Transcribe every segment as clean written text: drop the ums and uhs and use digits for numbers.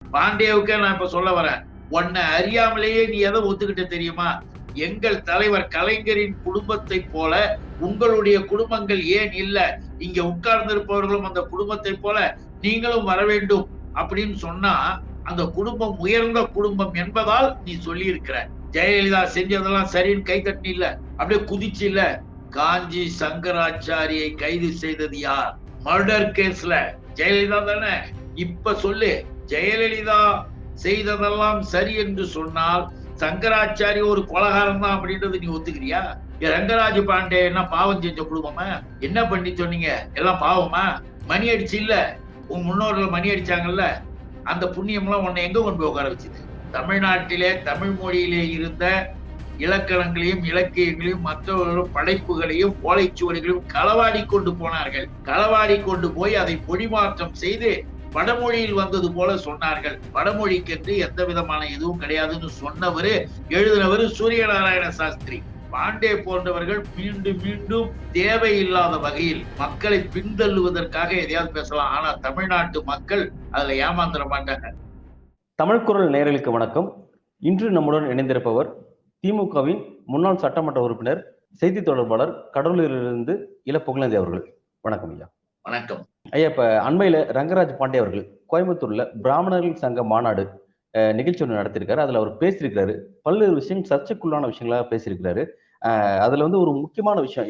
பாண்டேவுக்கே நான் இப்ப சொல்ல வரேன். உன்னை அறியாமலேயே நீ எதை ஒத்துக்கிட்ட தெரியுமா? எங்கள் தலைவர் கலைஞரின் குடும்பத்தை போல உங்களுடைய குடும்பங்கள் ஏன் இல்ல? இங்க உட்கார்ந்து இருப்பவர்களும் அந்த குடும்பத்தை போல நீங்களும் வர வேண்டும் அப்படின்னு சொன்னா அந்த குடும்பம் உயர்ந்த குடும்பம் என்பதால் நீ சொல்லி இருக்கிற. ஜெயலலிதா செஞ்சதெல்லாம் சரின்னு கை தட்டி இல்ல, அப்படியே குதிச்சு இல்ல. காஞ்சி சங்கராச்சாரியை கைது செய்தது யார்? மர்டர் கேஸ்ல ஜெயலலிதா தானே. இப்ப சொல்லு, ஜெயலலிதா செய்ததெல்லாம் சரி என்று சொன்னால் சங்கராச்சாரி ஒரு கொலகாரம் தான் அப்படின்றது நீ ஒத்துக்கிறியா? ரங்கராஜ் பாண்டே என்ன பாவம் செஞ்ச குடும்பமா? என்ன பண்ணி சொன்னீங்க? எல்லாம் பாவமா? மணி அடிச்சு இல்ல, உன் முன்னோர்கள் மணி அடிச்சாங்கல்ல, அந்த புண்ணியம் எல்லாம் உன்னை எங்க கொண்டு போய் உட்கார வச்சுது? தமிழ்நாட்டிலே தமிழ் மொழியிலே இருந்த இலக்கணங்களையும் இலக்கியங்களையும் மற்றவர்களும் படைப்புகளையும் ஓலைச்சுவடிகளையும் களவாடி கொண்டு போனார்கள். களவாடி கொண்டு போய் அதை மொழிமாற்றம் செய்து வடமொழியில் வந்தது போல சொன்னார்கள். வடமொழிக்கென்று எந்த விதமான எதுவும் கிடையாதுன்னு சொன்னவரு எழுதினவரு சூரியநாராயண சாஸ்திரி. பாண்டே போன்றவர்கள் மீண்டும் மீண்டும் தேவையில்லாத வகையில் மக்களை பின்தள்ளுவதற்காக எதையாவது பேசலாம். ஆனா தமிழ்நாட்டு மக்கள் அதுல ஏமாந்துட மாட்டாங்க. தமிழ் குரல் நேயர்களுக்கு வணக்கம். இன்று நம்முடன் இணைந்திருப்பவர் திமுகவின் முன்னாள் சட்டமன்ற உறுப்பினர், செய்தி தொடர்பாளர், கடலூரிலிருந்து இல புகழேந்தி அவர்கள். வணக்கம் ஐயா. வணக்கம் ஐயா. இப்ப அண்மையில ரங்கராஜ் பாண்டே அவர்கள் கோயம்புத்தூர்ல பிராமணர்கள் சங்க மாநாடு நிகழ்ச்சி ஒன்று நடத்திருக்காரு. அதுல அவர் பேசியிருக்கிறாரு. பல்வேறு விஷயம் சர்ச்சைக்குள்ளான விஷயங்களா பேசியிருக்கிறாரு. அதுல வந்து ஒரு முக்கியமான விஷயம்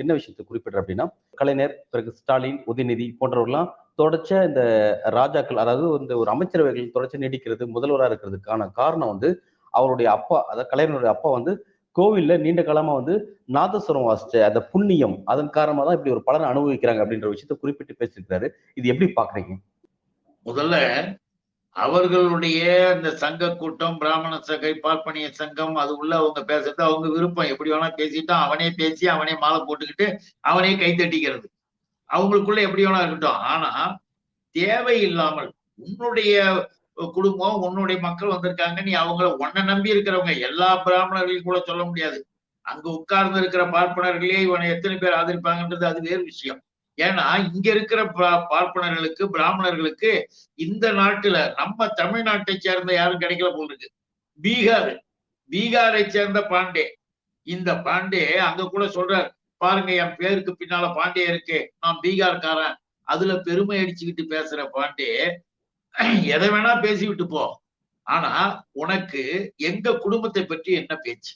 என்ன விஷயத்தை குறிப்பிடுற அப்படின்னா, கலைஞர், பிறகு ஸ்டாலின், உதயநிதி போன்றவர்கள்லாம் தொடர்ச்ச இந்த ராஜாக்கள், அதாவது இந்த ஒரு அமைச்சரவைகள் தொடர்ச்சி நீடிக்கிறது, முதல்வராக இருக்கிறதுக்கான காரணம் வந்து அவருடைய அப்பா, அதாவது கலைஞருடைய அப்பா வந்து கோவில்ல நீண்ட காலமா வந்து நாதஸ்வரம் வாசிச்ச அந்த புண்ணியம், அதன் காரணமா தான் இப்படி ஒரு பலனை அனுபவிக்கிறாங்க அப்படின்ற விஷயத்த குறிப்பிட்டு பேசியிருக்கிறாரு. இது எப்படி பாக்குறீங்க? முதல்ல அவர்களுடைய இந்த சங்க கூட்டம், பிராமண சங்கை, பார்ப்பனிய சங்கம், அது உள்ள அவங்க பேசுறது அவங்க விருப்பம். எப்படி வேணா பேசிட்டா, அவனே பேசி அவனே மாலை போட்டுக்கிட்டு அவனே கை தட்டிக்கிறது, அவங்களுக்குள்ள எப்படி வேணா இருக்கட்டும். ஆனா தேவையில்லாமல் உன்னுடைய குடும்பம், உன்னுடைய மக்கள் வந்திருக்காங்க, நீ அவங்கள உன்னை நம்பி இருக்கிறவங்க எல்லா பிராமணர்களையும் கூட சொல்ல முடியாது. அங்க உட்கார்ந்து இருக்கிற பார்ப்பனர்களே இவனை எத்தனை பேர் ஆதரிப்பாங்கன்றது அது வேறு விஷயம். ஏன்னா இங்க இருக்கிற பார்ப்பனர்களுக்கு, பிராமணர்களுக்கு இந்த நாட்டுல நம்ம தமிழ்நாட்டை சேர்ந்த யாரும் கிடைக்கல போல் இருக்கு. பீகாரை சேர்ந்த பாண்டே, இந்த பாண்டே அங்க கூட சொல்றார், பாருங்க என் பேருக்கு பின்னால பாண்டே இருக்கு, நான் பீகார்காரன், அதுல பெருமை அடிச்சுக்கிட்டு பேசுற பாண்டே எதை வேணா பேசிவிட்டு போ, ஆனா உனக்கு எங்க குடும்பத்தை பற்றி என்ன பேச்சு?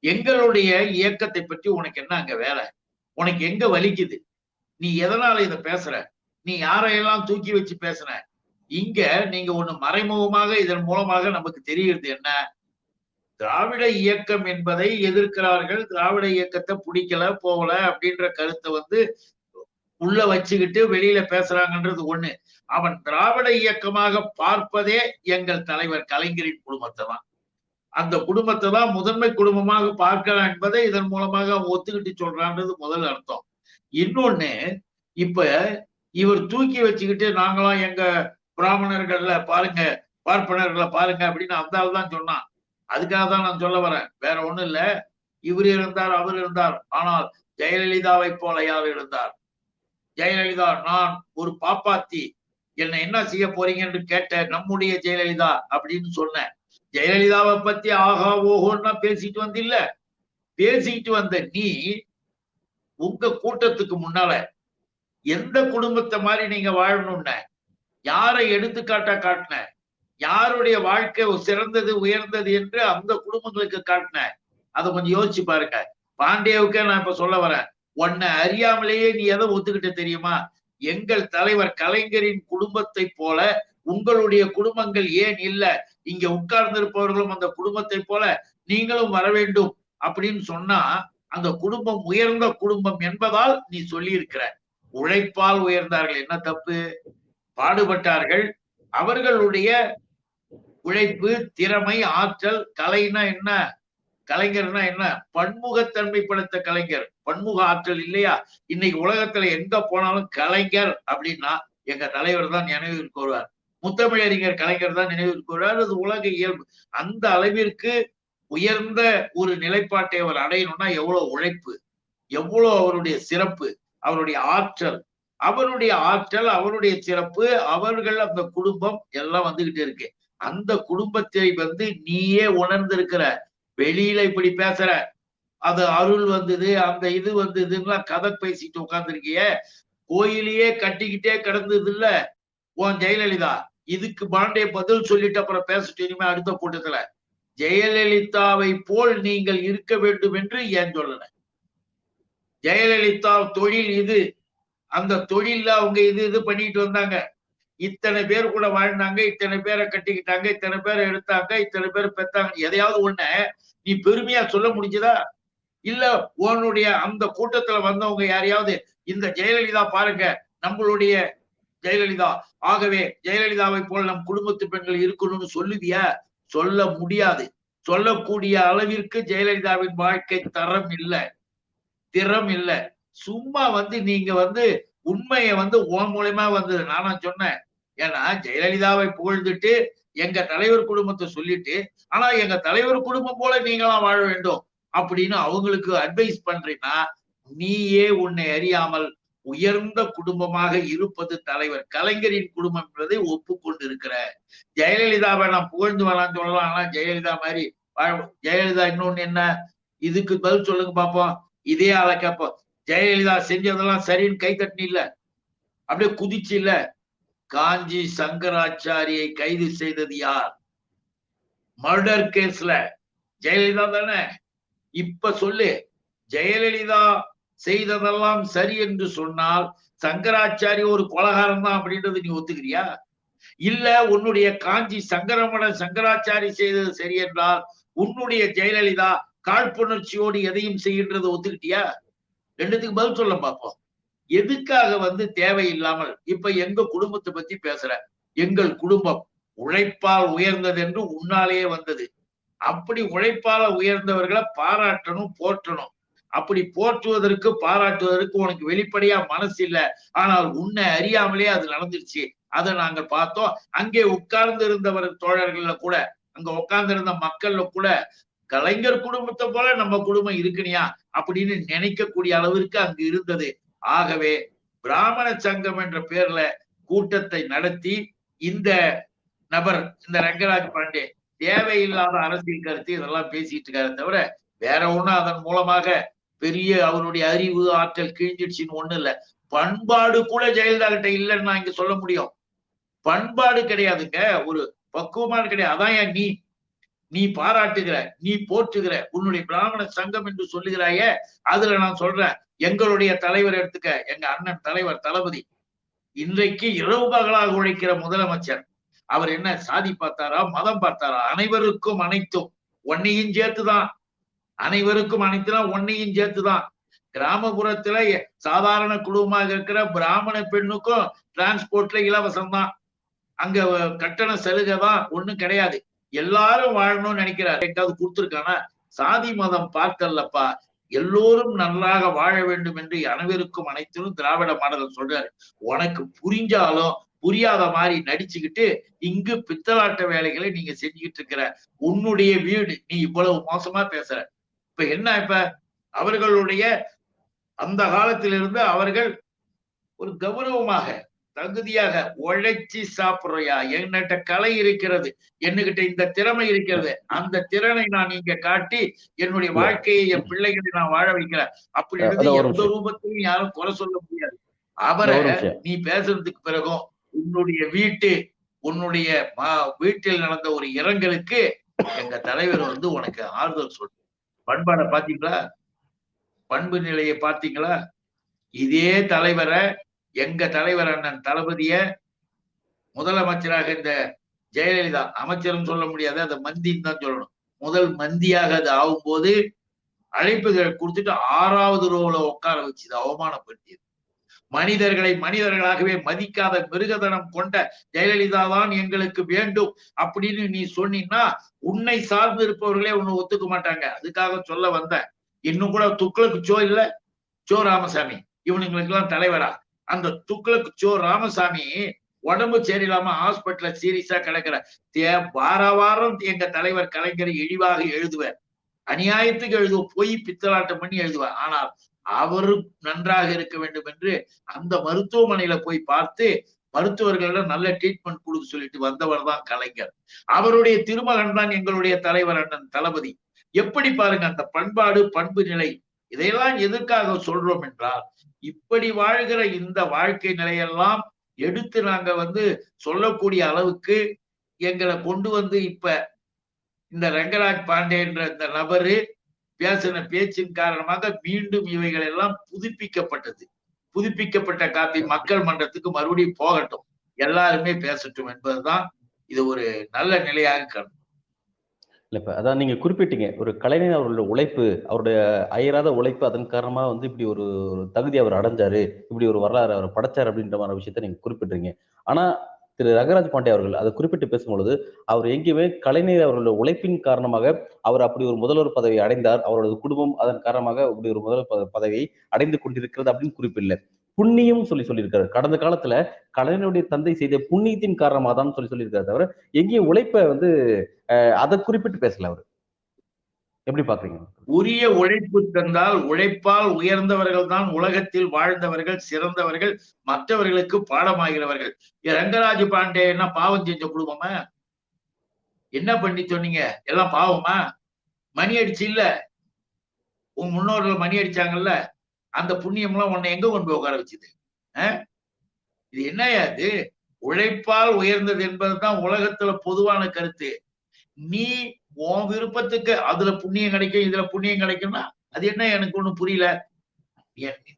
எங்களுடைய இயக்கத்தை பற்றி உனக்கு என்ன அங்க வேலை? உனக்கு எங்க வலிக்குது? நீ எதனால இத பேசுற? நீ யாரையெல்லாம் தூக்கி வச்சு பேசுற? இங்க நீங்க ஒண்ணு மறைமுகமாக இதன் மூலமாக நமக்கு தெரிகிறது என்ன? திராவிட இயக்கம் என்பதை எதிர்க்கிறார்கள். திராவிட இயக்கத்தை பிடிக்கல போகல அப்படின்ற கருத்தை வந்து உள்ள வச்சுக்கிட்டு வெளியில பேசுறாங்கன்றது ஒண்ணு. அவன் திராவிட இயக்கமாக பார்ப்பதே எங்கள் தலைவர் கலைஞரின் குடும்பத்தை தான். அந்த குடும்பத்தை தான் முதன்மை குடும்பமாக பார்க்கலாம் என்பதை இதன் மூலமாக அவன் ஒத்துக்கிட்டு சொல்றான்றது முதல் அர்த்தம். இன்னொன்னு, இப்ப இவர் தூக்கி வச்சுக்கிட்டு நாங்களாம் எங்க பிராமணர்கள்ல பாருங்க, பார்ப்பனர்களை பாருங்க அப்படின்னு அந்த ஆள் தான் சொன்னான். அதுக்காக தான் நான் சொல்ல வரேன், வேற ஒண்ணும் இல்ல. இவர் இருந்தார், அவர் இருந்தார், ஆனால் ஜெயலலிதாவை போல யார் இருந்தார்? ஜெயலலிதா, நான் ஒரு பாப்பாத்தி, என்னை என்ன செய்ய போறீங்கன்னு கேட்ட நம்முடைய ஜெயலலிதா அப்படின்னு சொன்னேன். ஜெயலலிதாவை பத்தி ஆகா ஓஹோன்னா பேசிட்டு வந்து இல்ல, பேசிட்டு வந்த நீ உங்க கூட்டத்துக்கு முன்னால எந்த குடும்பத்தை மாதிரி நீங்க வாழணும்ன, யாரை எடுத்துக்காட்டா காட்டின, யாருடைய வாழ்க்கை சிறந்தது உயர்ந்தது என்று அந்த குடும்பங்களுக்கு காட்டின, அதை கொஞ்சம் யோசிச்சு பாருங்க. பாண்டேவுக்கே நான் இப்ப சொல்ல வரேன், உன்னை அறியாமலேயே நீ எதை ஒத்துக்கிட்ட தெரியுமா? எங்கள் தலைவர் கலைஞரின் குடும்பத்தை போல உங்களுடைய குடும்பங்கள் ஏன் இல்ல? இங்க உட்கார்ந்து இருப்பவர்களும் அந்த குடும்பத்தை போல நீங்களும் வர வேண்டும் அப்படின்னு சொன்னா அந்த குடும்பம் உயர்ந்த குடும்பம் என்பதால் நீ சொல்லி இருக்கிற. உழைப்பால் உயர்ந்தார்கள், என்ன தப்பு? பாடுபட்டார்கள். அவர்களுடைய உழைப்பு, திறமை, ஆற்றல், கலைனா என்ன, கலைஞர்னா என்ன? பன்முகத்தன்மை படைத்த கலைஞர், பன்முக ஆற்றல் இல்லையா? இன்னைக்கு உலகத்துல எங்க போனாலும் கலைஞர் அப்படின்னா எங்க தலைவர் தான் நினைவிற்கு வருவார். முத்தமிழறிஞர் கலைஞர் தான் நினைவிற்கு வருவார். அது உலக இயல்பு. அந்த அளவிற்கு உயர்ந்த ஒரு நிலைப்பாட்டை அவர் அடையணும்னா எவ்வளவு உழைப்பு, எவ்வளவு அவருடைய சிறப்பு, அவருடைய ஆற்றல், அவருடைய ஆற்றல், அவருடைய சிறப்பு, அவர்கள் அந்த குடும்பம் எல்லாம் வந்துகிட்டு இருக்கு. அந்த குடும்பத்தை நீயே உணர்ந்திருக்கிற. வெளியில இப்படி பேசுற, அது அருள் வந்தது, அந்த இது வந்ததுன்னா கதை பேசிட்டு உட்கார்ந்துருக்கிய. கோயிலையே கட்டிக்கிட்டே கிடந்தது இல்ல உன் ஜெயலலிதா. இதுக்கு பாண்டே பதில் சொல்லிட்டு அப்புறம் பேசிட்டு இனிமே அடுத்த கூட்டத்துல. ஜெயலலிதாவை போல் நீங்கள் இருக்க வேண்டும் என்று ஏன் சொல்லல? ஜெயலலிதா தொழில் இது, அந்த தொழில்ல அவங்க இது பண்ணிட்டு வந்தாங்க. இத்தனை பேர் கூட வாழ்ந்தாங்க, இத்தனை பேரை கட்டிக்கிட்டாங்க, இத்தனை பேரை எடுத்தாங்க, இத்தனை பேர் பெத்தாங்க. எதையாவது ஒண்ணு நீ பெருமையா சொல்ல முடிஞ்சதா? இல்ல உன்னுடைய அந்த கூட்டத்துல வந்தவங்க யாரையாவது இந்த ஜெயலலிதா பாருங்க நம்மளுடைய ஜெயலலிதா, ஆகவே ஜெயலலிதாவை போல் நம் குடும்பத்து பெண்கள் இருக்கணும்னு சொல்லுவியா? சொல்ல முடியாது. சொல்லக்கூடிய அளவிற்கு ஜெயலலிதாவின் வாழ்க்கை தரம் இல்லை, திறம் இல்லை. சும்மா நீங்க உண்மையை உன் மூலமா வந்தது. நானா சொன்னேன். ஏன்னா ஜெயலலிதாவை புகழ்ந்துட்டு எங்க தலைவர் குடும்பத்தை சொல்லிட்டு, ஆனா எங்க தலைவர் குடும்பம் போல நீங்களாம் வாழ வேண்டும் அப்படின்னு அவங்களுக்கு அட்வைஸ் பண்றீங்கன்னா, நீயே உன்னை அறியாமல் உயர்ந்த குடும்பமாக இருப்பது தலைவர் கலைஞரின் குடும்பம் என்பதை ஒப்புக்கொண்டு இருக்கிற. ஜெயலலிதாவை நான் புகழ்ந்து வரலான்னு சொல்லலாம். ஆனா ஜெயலலிதா மாதிரி ஜெயலலிதா இன்னொன்னு என்ன? இதுக்கு பதில் சொல்லுங்க பாப்போம். இதே ஆளை கேட்போம். ஜெயலலிதா செஞ்சதெல்லாம் சரின்னு கை தட்டினி இல்ல, அப்படியே குதிச்சு இல்ல. காஞ்சி சங்கராச்சாரியை கைது செய்தது யார்? மர்டர் கேஸ்ல ஜெயலலிதா தானே. இப்ப சொல்லு, ஜெயலலிதா செய்ததெல்லாம் சரி என்று சொன்னால் சங்கராச்சாரி ஒரு கொலகாரம் தான் அப்படின்றது நீ ஒத்துக்கிறியா? இல்ல உன்னுடைய காஞ்சி சங்கரமணன் சங்கராச்சாரி செய்தது சரி என்றால் உன்னுடைய ஜெயலலிதா காழ்ப்புணர்ச்சியோடு எதையும் செய்கின்றது ஒத்துக்கிட்டியா? ரெண்டுத்துக்கு பதில் சொல்ல பார்ப்போம். எதுக்காக தேவையில்லாமல் இப்ப எங்க குடும்பத்தை பத்தி பேசுற? எங்கள் குடும்பம் உழைப்பால் உயர்ந்தது என்று உன்னாலேயே வந்தது. அப்படி உழைப்பால உயர்ந்தவர்களை பாராட்டணும், போற்றணும். அப்படி போற்றுவதற்கு பாராட்டுவதற்கு உனக்கு வெளிப்படையா மனசு இல்லை. ஆனால் உன்னை அறியாமலே அது நடந்துருச்சு. அதை நாங்கள் பார்த்தோம். அங்கே உட்கார்ந்து இருந்தவர் தோழர்கள்ல கூட, அங்க உட்கார்ந்து இருந்த மக்கள்ல கூட கலைஞர் குடும்பத்தை போல நம்ம குடும்பம் இருக்குனியா அப்படின்னு நினைக்கக்கூடிய அளவிற்கு அங்கு இருந்தது. ஆகவே பிராமண சங்கம் என்ற பேர்ல கூட்டத்தை நடத்தி இந்த நபர், இந்த ரங்கராஜ் பாண்டே தேவையில்லாத அரசியல் கருத்து இதெல்லாம் பேசிட்டு இருக்காரு தவிர வேற ஒண்ணும் அதன் மூலமாக பெரிய அவருடைய அறிவு ஆற்றல் கிழிஞ்சிடுச்சின்னு ஒண்ணு இல்ல. பண்பாடு கூட ஜெயலலிதா கிட்ட இல்லைன்னு நான் இங்க சொல்ல முடியும். பண்பாடு கிடையாதுங்க, ஒரு பக்குவமான கிடையாது. அதான் நீ பாராட்டுகிற, நீ போற்றுகிற உன்னுடைய பிராமண சங்கம் என்று சொல்லுகிறாய. அதுல நான் சொல்றேன், எங்களுடைய தலைவர் எடுத்துக்க, எங்க அண்ணன் தலைவர் தளபதி இன்றைக்கு இரவு பகலாக உழைக்கிற முதலமைச்சர். அவர் என்ன சாதி பார்த்தாரா, மதம் பார்த்தாரா? அனைவருக்கும் அனைத்தும் ஒன்னையும் சேர்த்துதான். அனைவருக்கும் அனைத்துனா ஒன்னையும் சேர்த்துதான். கிராமப்புறத்துல சாதாரண குடும்பமாக இருக்கிற பிராமண பெண்ணுக்கும் டிரான்ஸ்போர்ட்ல இலவசம் தான். அங்க கட்டண சலுகை தான், ஒண்ணும் கிடையாது. எல்லாரும் வாழணும்னு நினைக்கிறார். எங்காவது கொடுத்துருக்கானா? சாதி மதம் பார்த்தல்லப்பா, எல்லோரும் நன்றாக வாழ வேண்டும் என்று அனைவருக்கும் அனைத்திலும் திராவிட மாடல் சொல்றாரு. உனக்கு புரிஞ்சாலும் புரியாத மாதிரி நடிச்சுக்கிட்டு இங்கு பித்தலாட்ட வேலைகளை நீங்க செஞ்சுக்கிட்டு இருக்கிற. உன்னுடைய வீடு நீ இவ்வளவு மோசமா பேசுற. இப்ப என்ன? இப்ப அவர்களுடைய அந்த காலத்திலிருந்து அவர்கள் ஒரு கௌரவமாக தகுதியாக உழைச்சி சாப்பிடுறையா, என்கிட்ட கலை இருக்கிறது, என்கிட்ட இந்த திறமை இருக்கிறது, அந்த திறனை நான் இங்க காட்டி என்னுடைய வாழ்க்கையை என் பிள்ளைகளை நான் வாழ வைக்கிறேன் அப்படின்னு எந்த ரூபத்திலும் யாரும் குறை சொல்ல முடியாது. அவரை நீ பேசுறதுக்கு பிறகும் உன்னுடைய வீட்டில் நடந்த ஒரு இரங்கலுக்கு எங்க தலைவர் உனக்கு ஆறுதல் சொல்ற. பண்பாடை பாத்தீங்களா? பண்பு நிலையை பார்த்தீங்களா? இதே தலைவரை, எங்க தலைவர் அண்ணன் தளபதிய முதலமைச்சராக இந்த ஜெயலலிதா, அமைச்சரும் சொல்ல முடியாது, அதை மந்தின்னு தான் சொல்லணும், முதல் மந்தியாக அது ஆகும்போது அழைப்புகள் கொடுத்துட்டு 6வது ரோல உட்கார வச்சுது, அவமானப்படுத்தியது. மனிதர்களை மனிதர்களாகவே மதிக்காத மிருகதனம் கொண்ட ஜெயலலிதா தான் எங்களுக்கு வேண்டும் அப்படின்னு நீ சொன்னீன்னா உன்னை சார்ந்து இருப்பவர்களே உன்னை ஒத்துக்க மாட்டாங்க. அதுக்காக சொல்ல வந்த. இன்னும் கூட துக்ளக்கு சோ இல்ல, சோ ராமசாமி இவனுங்களுக்கு எல்லாம் தலைவரா? அந்த துக்ளக்கு சோ ராமசாமி உடம்பு சரியில்லாம ஹாஸ்பிட்டல்ல சீரியஸா கிடக்குற. வார வாரம் எங்க தலைவர் கலைஞரை இழிவாக எழுதுவார், அநியாயத்துக்கு எழுதுவோம், போய் பித்தலாட்டம் பண்ணி எழுதுவார். ஆனால் அவரு நன்றாக இருக்க வேண்டும் என்று அந்த மருத்துவமனையில போய் பார்த்து மருத்துவர்கள நல்ல ட்ரீட்மெண்ட் கொடுக்க சொல்லிட்டு வந்தவர் தான் கலைஞர். அவருடைய திருமகன் தான் எங்களுடைய தலைவர் அண்ணன் தளபதி. எப்படி பாருங்க அந்த பண்பாடு, பண்பு நிலை, இதையெல்லாம் எதற்காக சொல்றோம் என்றால், இப்படி வாழ்கிற இந்த வாழ்க்கை நிலையெல்லாம் எடுத்து நாங்க சொல்லக்கூடிய அளவுக்கு எங்களை கொண்டு வந்து இப்ப இந்த ரங்கராஜ் பாண்டே என்ற இந்த நபரு பேசின பேச்சின் காரணமாக மீண்டும் இவைகள் எல்லாம் புதுப்பிக்கப்பட்டது. புதுப்பிக்கப்பட்ட காப்பி மக்கள் மன்றத்துக்கு மறுபடியும் போகட்டும், எல்லாருமே பேசட்டும் என்பதுதான் இது ஒரு நல்ல நிலையாக கருது. இல்ல இப்ப அதான் நீங்க குறிப்பிட்டீங்க, ஒரு கலைஞர் அவருடைய உழைப்பு, அவருடைய அயராத உழைப்பு, அதன் காரணமா இப்படி ஒரு தகுதி அவர் அடைஞ்சாரு, இப்படி ஒரு வரலாறு அவர் படைச்சாரு அப்படின்ற மாதிரி விஷயத்த நீங்க குறிப்பிடுறீங்க. ஆனா திரு ரங்கராஜ் பாண்டே அவர்கள் அதை குறிப்பிட்டு பேசும்பொழுது, அவர் எங்கேயுமே கலைஞர் அவர்களுடைய உழைப்பின் காரணமாக அவர் அப்படி ஒரு முதல்வர் பதவியை அடைந்தார், அவரது குடும்பம் அதன் காரணமாக அப்படி ஒரு முதல்வர் பதவியை அடைந்து கொண்டிருக்கிறது அப்படின்னு குறிப்பிடல. புண்ணியம் சொல்லியிருக்காரு. கடந்த காலத்துல கலைஞருடைய தந்தை செய்த புண்ணியத்தின் காரணமாக தான் சொல்லியிருக்காரு தவிர எங்கேயும் உழைப்ப அதை குறிப்பிட்டு பேசல அவரு. எப்படி பாக்குறீங்க? உரிய உழைப்பு தந்தால் உழைப்பால் உயர்ந்தவர்கள் தான் உலகத்தில் வாழ்ந்தவர்கள், சிறந்தவர்கள், மற்றவர்களுக்கு பாடமாகிறவர்கள். ரங்கராஜ் பாண்டே என்ன பாவம் செஞ்ச குடும்பமா? என்ன பண்ணி சொன்னீங்க? எல்லாம் பாவமா? மணி அடிச்சு இல்ல, உன் முன்னோர்கள் மணி அடிச்சாங்கல்ல, அந்த புண்ணியம் எல்லாம் உன்னை எங்க கொண்டு போய் உட்கார வச்சுது? இது என்னையா இது? உழைப்பால் உயர்ந்தது என்பதுதான் உலகத்துல பொதுவான கருத்து. நீ உன் விருப்பத்துக்கு அதுல புண்ணியம் கிடைக்கும், இதுல புண்ணியம் கிடைக்கும்னா அது என்ன எனக்கு ஒண்ணும் புரியல.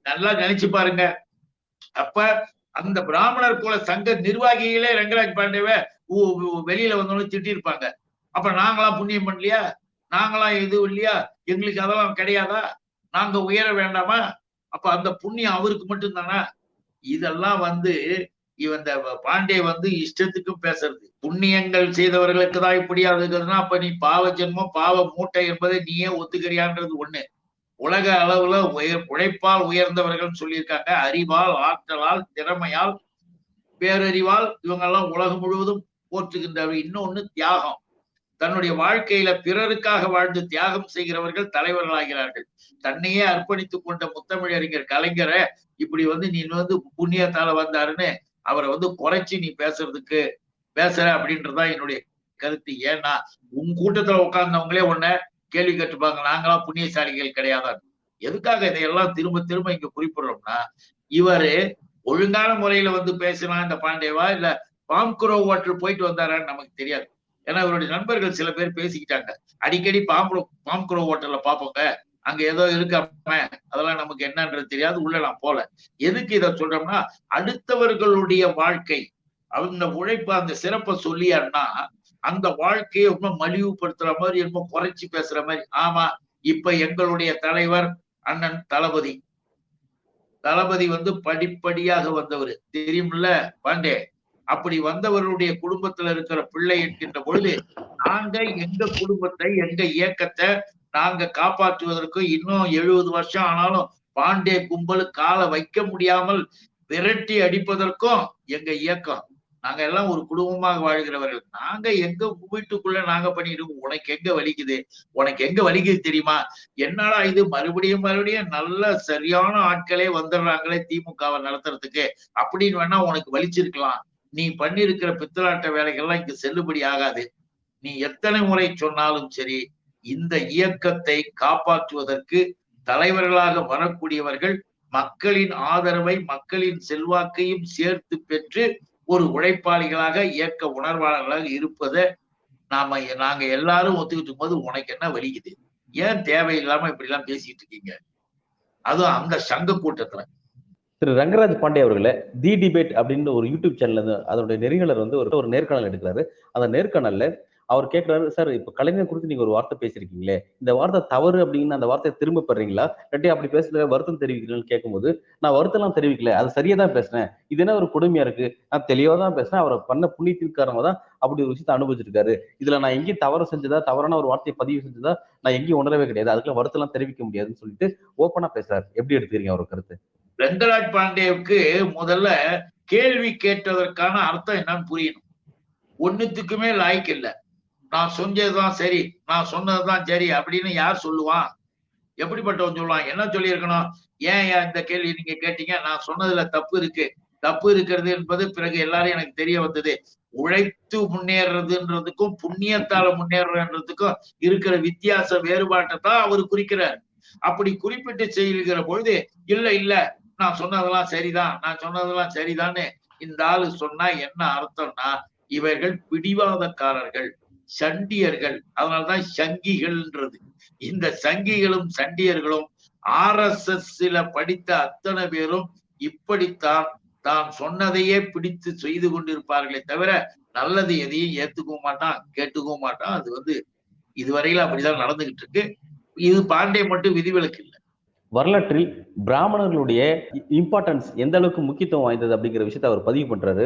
நல்லா நினைச்சு பாருங்க. அப்ப அந்த பிராமணர் குல சங்க நிர்வாகிகளே ரங்கராஜ் பாண்டேவை வெளியில வந்தோன்னு திட்டிருப்பாங்க. அப்ப நாங்களாம் புண்ணியம் பண்ணலையா? நாங்களாம் எதுவும் இல்லையா? எங்களுக்கு அதெல்லாம் கிடையாதா? நாங்க உயர வேண்டாமா? அப்ப அந்த புண்ணியம் அவருக்கு மட்டும் தானா? இதெல்லாம் இந்த பாண்டே இஷ்டத்துக்கும் பேசுறது. புண்ணியங்கள் செய்தவர்களுக்கு தான் இப்படி ஆகுதுன்னா அப்ப நீ பாவ ஜென்மம், பாவ மூட்டை என்பதை நீயே ஒத்துக்கிறியான்றது ஒண்ணு. உலக அளவுல உழைப்பால் உயர்ந்தவர்கள் சொல்லியிருக்காங்க. அறிவால், ஆற்றலால், திறமையால், பேரறிவால் இவங்க எல்லாம் உலகம் முழுவதும் போற்றுகின்றவர். இன்னொன்னு தியாகம். தன்னுடைய வாழ்க்கையில பிறருக்காக வாழ்ந்து தியாகம் செய்கிறவர்கள் தலைவர்களாகிறார்கள். தன்னையே அர்ப்பணித்துக் கொண்ட முத்தமிழறிஞர் கலைஞரை இப்படி நீ புண்ணியத்தால வந்தாருன்னு அவரை குறைச்சி நீ பேசுற அப்படின்றதுதான் என்னுடைய கருத்து. ஏன்னா உன் கூட்டத்துல உட்கார்ந்தவங்களே உன்ன கேள்வி கேட்டுப்பாங்க, நாங்களாம் புண்ணியசாலிகள் கிடையாதான். எதுக்காக இதையெல்லாம் திரும்ப திரும்ப இங்க குறிப்பிடுறோம்னா, இவரு ஒழுங்கான முறையில பேசினா இந்த பாண்டேவா இல்ல பாம்குரோ ஹோட்டல் போயிட்டு வந்தாரான்னு நமக்கு தெரியாது. ஏன்னா இவருடைய நண்பர்கள் சில பேர் பேசிக்கிட்டாங்க, அடிக்கடி பாம்குரோ ஹோட்டல்ல பாப்போங்க, அங்க ஏதோ இருக்காம, அதெல்லாம் நமக்கு என்னன்றது தெரியாது, உள்ள நான் போல. எதுக்கு இதை சொல்றோம்னா, அடுத்தவர்களுடைய வாழ்க்கை அவங்க உழைப்பு அந்த சிறப்பை சொல்லியாருன்னா அந்த வாழ்க்கையை ரொம்ப மலிவுபடுத்துற மாதிரி ரொம்ப குறைச்சி பேசுற மாதிரி. ஆமா, இப்ப எங்களுடைய தலைவர் அண்ணன் தளபதி படிப்படியாக வந்தவர் தெரியும்ல பாண்டே. அப்படி வந்தவருடைய குடும்பத்துல இருக்கிற பிள்ளை என்கின்ற பொழுது நாங்க எங்க குடும்பத்தை, எங்க இயக்கத்தை நாங்க காப்பாற்றுவதற்கு இன்னும் 70 வருஷம் ஆனாலும் பாண்டே கும்பல் காலை வைக்க முடியாமல் விரட்டி அடிப்பதற்கும் எங்க இயக்கம், நாங்க எல்லாம் ஒரு குடும்பமாக வாழ்கிறவர்கள். நாங்க எங்க வீட்டுக்குள்ள நாங்க பண்ணிடுவோம். உனக்கு எங்க வலிக்குது தெரியுமா? என்னடா இது மறுபடியும் நல்ல சரியான ஆட்களே வந்துடுறாங்களே திமுகவை நடத்துறதுக்கு அப்படின்னு வேணா உனக்கு வலிச்சிருக்கலாம். நீ பண்ணிருக்கிற பித்தலாட்ட வேலைகள்லாம் இங்க செல்லுபடி ஆகாது. நீ எத்தனை முறை சொன்னாலும் சரி, இந்த இயக்கத்தை காப்பாற்றுவதற்கு தலைவர்களாக வரக்கூடியவர்கள் மக்களின் ஆதரவை, மக்களின் செல்வாக்கையும் சேர்த்து பெற்று ஒரு உழைப்பாளிகளாக, இயக்க உணர்வாளர்களாக இருப்பதை நாங்க எல்லாரும் ஒத்துக்கிட்டு போது உனக்கு என்ன வலிக்குது? ஏன் தேவையில்லாம இப்படி எல்லாம் பேசிட்டு இருக்கீங்க? அதுவும் அந்த சங்க கூட்டத்துல. திரு ரங்கராஜ் பாண்டே அவர்களை தி டிபேட் அப்படின்னு ஒரு யூடியூப் சேனல் அதனுடைய நெறியாளர் ஒரு நேர்காணல் எடுக்கிறாரு. அந்த நேர்காணல்ல அவர் கேட்கிறாரு, சார் இப்ப கலைஞர் குறித்து நீங்க ஒரு வார்த்தை பேசிருக்கீங்களே, இந்த வார்த்தை தவறு அப்படின்னு அந்த வார்த்தையை திரும்ப பெறீங்களா, இல்லாட்டி அப்படி பேசல வருத்தம் தெரிவிக்கிறீங்கன்னு கேட்கும்போது, நான் வருத்தம் எல்லாம் தெரிவிக்கல, அது சரியா தான் பேசுறேன், இது என்ன ஒரு கொடுமையா இருக்கு, நான் தெளிவா தான் பேசுறேன், அவரை பண்ண புண்ணியத்தின் காரணமா தான் அப்படி ஒரு விஷயத்தை அனுபவிச்சிருக்காரு, இதுல நான் எங்கேயும் தவறு செஞ்சதா, தவறான ஒரு வார்த்தையை பதிவு செஞ்சதா நான் எங்கேயும் உணரவே கிடையாது, அதுக்குள்ள வருத்தம் எல்லாம் தெரிவிக்க முடியாதுன்னு சொல்லிட்டு ஓப்பனா பேசுறாரு. எப்படி எடுத்துக்கிறீங்க அவர் கருத்து? ரங்கராஜ் பாண்டேவுக்கு முதல்ல கேள்வி கேட்டதற்கான அர்த்தம் என்னன்னு புரியணும். ஒண்ணுத்துக்குமே லாய்க்கு இல்லை. நான் செஞ்சதுதான் சரி, நான் சொன்னதுதான் சரி அப்படின்னு யார் சொல்லுவான்? எப்படிப்பட்டவன் சொல்லுவான்? என்ன சொல்லி இருக்கணும்? ஏன் இந்த கேள்வி நீங்க கேட்டீங்க? நான் சொன்னதுல தப்பு இருக்கு. தப்பு இருக்கிறது என்பது பிறகு எல்லாரும் எனக்கு தெரிய வந்தது. உழைத்து முன்னேறதுன்றதுக்கும் புண்ணியத்தால முன்னேறதுன்றதுக்கும் இருக்கிற வித்தியாச வேறுபாட்டை தான் அவர் குறிக்கிறார். அப்படி குறிப்பிட்டு செய்கிற பொழுது இல்ல இல்ல நான் சொன்னதெல்லாம் சரிதான், நான் சொன்னதெல்லாம் சரிதான்னு இந்த ஆளு சொன்னா என்ன அர்த்தம்னா, இவர்கள் பிடிவாதக்காரர்கள், சண்டியர்கள். அதனாலதான் சங்கிகள்ன்றது. இந்த சங்கிகளும் சண்டியர்களும் RSSல படித்த அத்தனை பேரும் இப்படித்தான் தான் சொன்னதையே பிடித்து செய்து கொண்டிருப்பார்களே தவிர நல்லது எதையும் ஏத்துக்கவும் மாட்டான், கேட்டுக்கவும் மாட்டான். அது இதுவரையில அப்படிதான் நடந்துகிட்டு இருக்கு. இது பாண்டே மட்டும் விதிவிலக்கு இல்லை. வரலாற்றில் பிராமணர்களுடைய இம்பார்ட்டன்ஸ் எந்த அளவுக்கு முக்கியத்துவம் வாய்ந்தது அப்படிங்கிற விஷயத்த அவர் பதிவு பண்றாரு.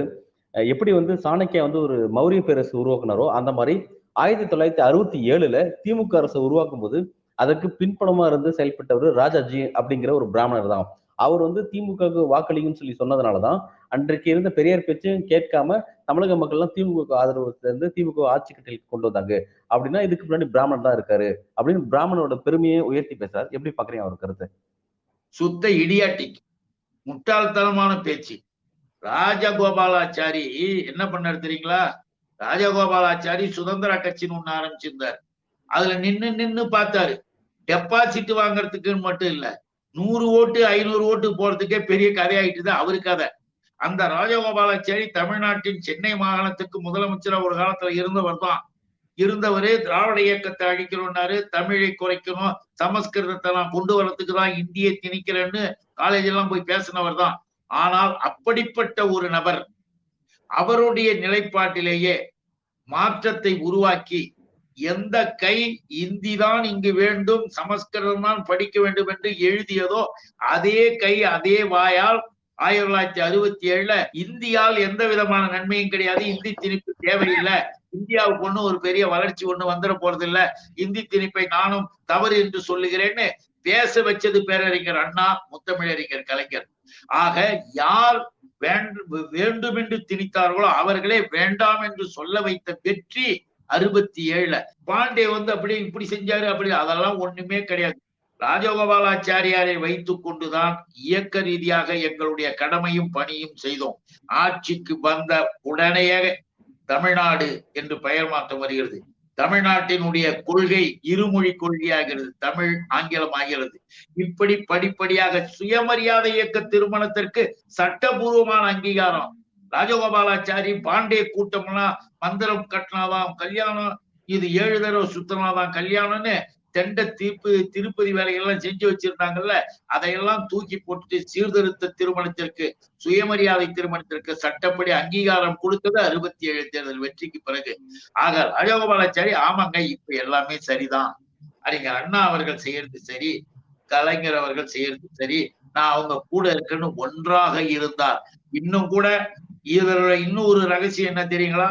எப்படி சாணக்கியா ஒரு மௌரிய பேரரசு உருவாக்குனாரோ அந்த மாதிரி 1967ல திமுக அரசை உருவாக்கும் போது அதற்கு பின்புலமா இருந்து செயல்பட்டவர் ராஜாஜி அப்படிங்கிற ஒரு பிராமணர் தான். அவர் திமுகவுக்கு வாக்களிக்குன்னு சொல்லி சொன்னதுனாலதான் அன்றைக்கு இருந்த பெரியார் பேச்சும் கேட்காம தமிழக மக்கள் எல்லாம் திமுக ஆதரவு சேர்ந்து திமுக ஆட்சி கட்டளைக்கு கொண்டு வந்தாங்க. அப்படின்னா இதுக்கு முன்னாடி பிராமணன் தான் இருக்காரு அப்படின்னு பிராமணோட பெருமையை உயர்த்தி பேசுறாரு. எப்படி பாக்குறீங்க அவர் கருத்து? சுத்த இடியாட்டிக், முட்டாள்தனமான பேச்சு. ராஜகோபாலாச்சாரி என்ன பண்ணாரு தெரியுங்களா? ராஜகோபாலாச்சாரி சுதந்திர கட்சின்னு ஒண்ணு ஆரம்பிச்சிருந்தார். அதுல நின்னு பார்த்தாரு. டெபாசிட் வாங்கறதுக்குன்னு மட்டும் இல்ல, 100 ஓட்டு 500 ஓட்டு போறதுக்கே பெரிய கதையாயிட்டுது அவரு கதை. அந்த ராஜகோபாலாச்சாரி தமிழ்நாட்டின் சென்னை மாகாணத்துக்கு முதலமைச்சரா ஒரு காலத்துல இருந்தவர் தான். இருந்தவரு திராவிட இயக்கத்தை அழிக்கணும்னாரு, தமிழை குறைக்கணும், சமஸ்கிருதத்தை நான் கொண்டு வர்றதுக்கு தான் இந்தியை திணிக்கிறேன்னு காலேஜ் எல்லாம் போய் பேசினவர் தான். ஆனால் அப்படிப்பட்ட ஒரு நபர் அவருடைய நிலைப்பாட்டிலேயே மாற்றத்தை உருவாக்கி, எந்த கை இந்தி தான் இங்கு வேண்டும், சமஸ்கிருதம் தான் படிக்க வேண்டும் என்று எழுதியதோ அதே கை அதே வாயால் 1967ல இந்தியால் எந்த விதமான நன்மையும் கிடையாது, இந்தி திணிப்பு தேவையில்லை, இந்தியாவுக்கு ஒண்ணு ஒரு பெரிய வளர்ச்சி ஒண்ணு வந்துட போறது இல்ல, இந்தி திணிப்பை நானும் தவறு என்று சொல்லுகிறேன்னு பேச வச்சது பேரறிஞர் அண்ணா, முத்தமிழறிஞர் கலைஞர். ஆக யார் வேண்டும் என்று திணித்தார்களோ அவர்களே வேண்டாம் என்று சொல்ல வைத்த வெற்றி 67ல. பாண்டே அப்படி இப்படி செஞ்சாரு அப்படி, அதெல்லாம் ஒண்ணுமே கிடையாது. ராஜகோபாலாச்சாரியாரை வைத்துக் கொண்டுதான் இயக்க ரீதியாக எங்களுடைய கடமையும் பணியும் செய்தோம். ஆட்சிக்கு வந்த உடனே தமிழ்நாடு என்று பெயர் மாற்றம் வருகிறது. தமிழ்நாட்டினுடைய கொள்கை இருமொழி கொள்கையாகிறது, தமிழ் ஆங்கிலம் ஆகிறது. இப்படி படிப்படியாக சுயமரியாதை இயக்க திருமணத்திற்கு சட்டபூர்வமான அங்கீகாரம். ராஜகோபாலாச்சாரி பாண்டே கூட்டம்லாம் மந்திரம் கட்டினாதான் கல்யாணம், இது 7 தடவை சுத்தினாதான் கல்யாணம்னு தெண்ட திருப்பதி வேலைகள்லாம் செஞ்சு வச்சிருந்தாங்கல்ல, அதையெல்லாம் தூக்கி போட்டுட்டு சீர்திருத்த திருமணத்திற்கு சுயமரியாதை திருமணத்திற்கு சட்டப்படி அங்கீகாரம் கொடுத்தது 67 தேர்தல் வெற்றிக்கு பிறகு. ஆக ராஜகோபாலாச்சாரி ஆமாங்க இப்ப எல்லாமே சரிதான், அறிஞர் அண்ணா அவர்கள் செய்யறது சரி, கலைஞர் அவர்கள் செய்யறது சரி, நான் அவங்க கூட இருக்குன்னு ஒன்றாக இருந்தார். இன்னும் கூட இதுல இன்னும் ஒரு ரகசியம் என்ன தெரியுங்களா?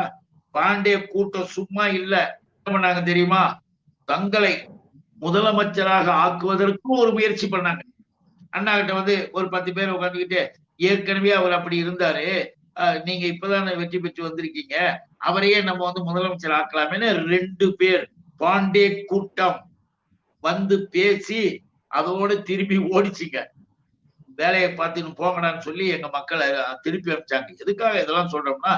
பாண்டே கூட்டம் சும்மா இல்ல, என்ன பண்ணாங்க தெரியுமா? தங்களை முதலமைச்சராக ஆக்குவதற்கும் ஒரு முயற்சி பண்ணாங்க. அண்ணா கிட்ட ஒரு 10 பேர் உட்காந்துக்கிட்டு, ஏற்கனவே அவர் அப்படி இருந்தாரு, நீங்க இப்பதானே வெற்றி பெற்று வந்திருக்கீங்க, அவரையே நம்ம முதலமைச்சர் ஆக்கலாமேன்னு 2 பேர் பாண்டே கூட்டம் பேசி அதோடு திரும்பி ஓடிச்சிங்க. வேலையை பார்த்துன்னு போங்கடான்னு சொல்லி எங்க மக்களை திருப்பி அனுப்பிச்சாங்க. எதுக்காக இதெல்லாம் சொல்றோம்னா,